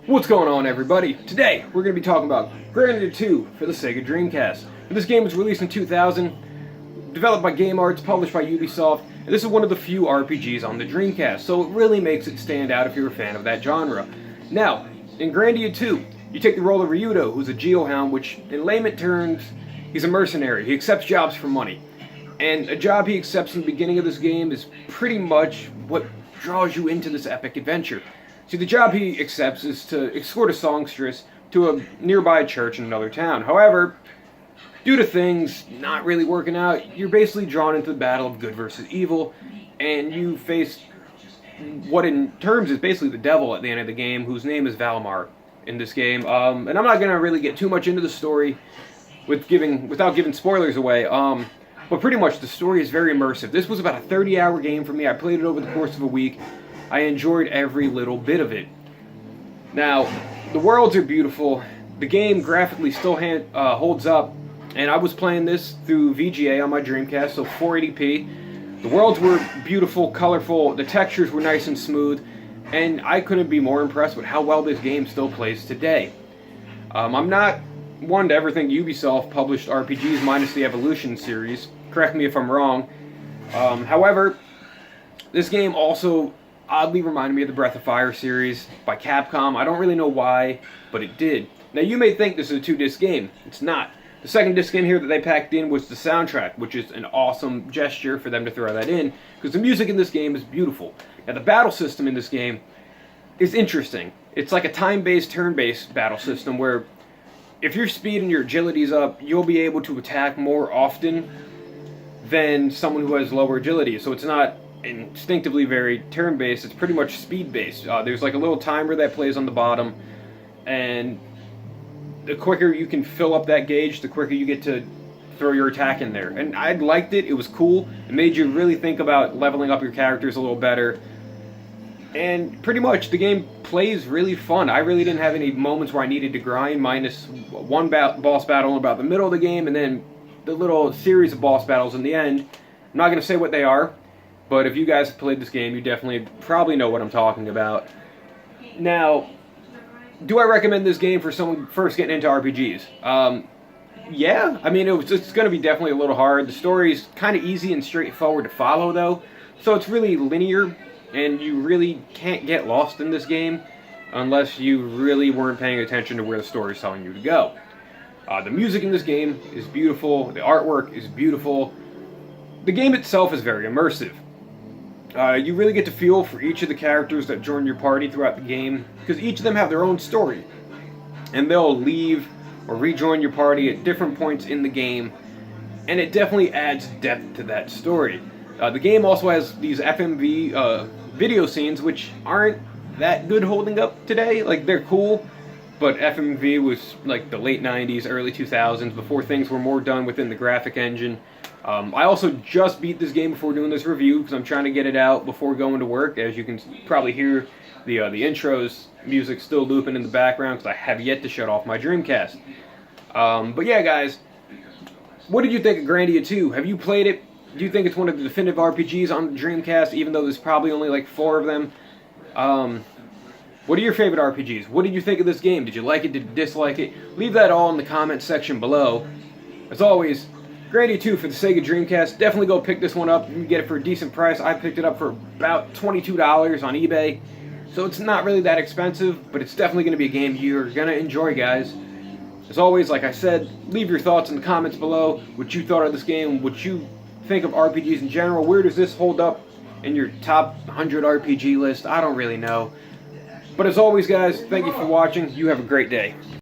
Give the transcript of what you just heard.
What's going on, everybody? Today, we're going to be talking about Grandia 2 for the Sega Dreamcast. And this game was released in 2000, developed by Game Arts, published by Ubisoft, and this is one of the few RPGs on the Dreamcast, so it really makes it stand out if you're a fan of that genre. Now, in Grandia 2, you take the role of Ryudo, who's a geohound, which, in layman terms, he's a mercenary. He accepts jobs for money. And a job he accepts in the beginning of this game is pretty much what draws you into this epic adventure. See, the job he accepts is to escort a songstress to a nearby church in another town. However, due to things not really working out, you're basically drawn into the battle of good versus evil, and you face what in terms is basically the devil at the end of the game, whose name is Valimar in this game. And I'm not going to really get too much into the story without giving spoilers away, but pretty much the story is very immersive. This was about a 30-hour game for me. I played it over the course of a week. I enjoyed every little bit of it. Now, the worlds are beautiful. The game graphically still holds up, and I was playing this through VGA on my Dreamcast, so 480p. The worlds were beautiful, colorful, the textures were nice and smooth, and I couldn't be more impressed with how well this game still plays today. I'm not one to ever think Ubisoft published RPGs minus the Evolution series. Correct me if I'm wrong. However, this game also oddly reminded me of the Breath of Fire series by Capcom. I don't really know why, but it did. Now, you may think this is a 2-disc game. It's not. The second disc in here that they packed in was the soundtrack, which is an awesome gesture for them to throw that in, because the music in this game is beautiful. Now, the battle system in this game is interesting. It's like a time-based, turn-based battle system where if your speed and your agility's up, you'll be able to attack more often than someone who has lower agility. So it's not instinctively very turn-based, it's pretty much speed-based. There's like a little timer that plays on the bottom, and the quicker you can fill up that gauge, the quicker you get to throw your attack in there. And I liked it, it was cool, it made you really think about leveling up your characters a little better, and pretty much the game plays really fun. I really didn't have any moments where I needed to grind, minus one boss battle in about the middle of the game, and then the little series of boss battles in the end. I'm not going to say what they are, but if you guys have played this game, you definitely probably know what I'm talking about. Now, do I recommend this game for someone first getting into RPGs? Yeah, I mean, it's going to be definitely a little hard. The story's kind of easy and straightforward to follow, though, so it's really linear, and you really can't get lost in this game unless you really weren't paying attention to where the story's telling you to go. The music in this game is beautiful, the artwork is beautiful, the game itself is very immersive. You really get to feel for each of the characters that join your party throughout the game, because each of them have their own story, and they'll leave or rejoin your party at different points in the game, and it definitely adds depth to that story. The game also has these FMV video scenes, which aren't that good holding up today. Like, they're cool, but FMV was like the late 90s, early 2000s, before things were more done within the graphic engine. I also just beat this game before doing this review, because I'm trying to get it out before going to work. As you can probably hear, the intro's music still looping in the background, because I have yet to shut off my Dreamcast. But yeah, guys, what did you think of Grandia 2? Have you played it? Do you think it's one of the definitive RPGs on the Dreamcast, even though there's probably only like 4 of them? What are your favorite RPGs? What did you think of this game? Did you like it? Did you dislike it? Leave that all in the comment section below. As always, Grandia 2 for the Sega Dreamcast. Definitely go pick this one up. You can get it for a decent price. I picked it up for about $22 on eBay. So it's not really that expensive, but it's definitely going to be a game you're going to enjoy, guys. As always, like I said, leave your thoughts in the comments below. What you thought of this game, what you think of RPGs in general. Where does this hold up in your top 100 RPG list? I don't really know. But as always, guys, thank you for watching. You have a great day.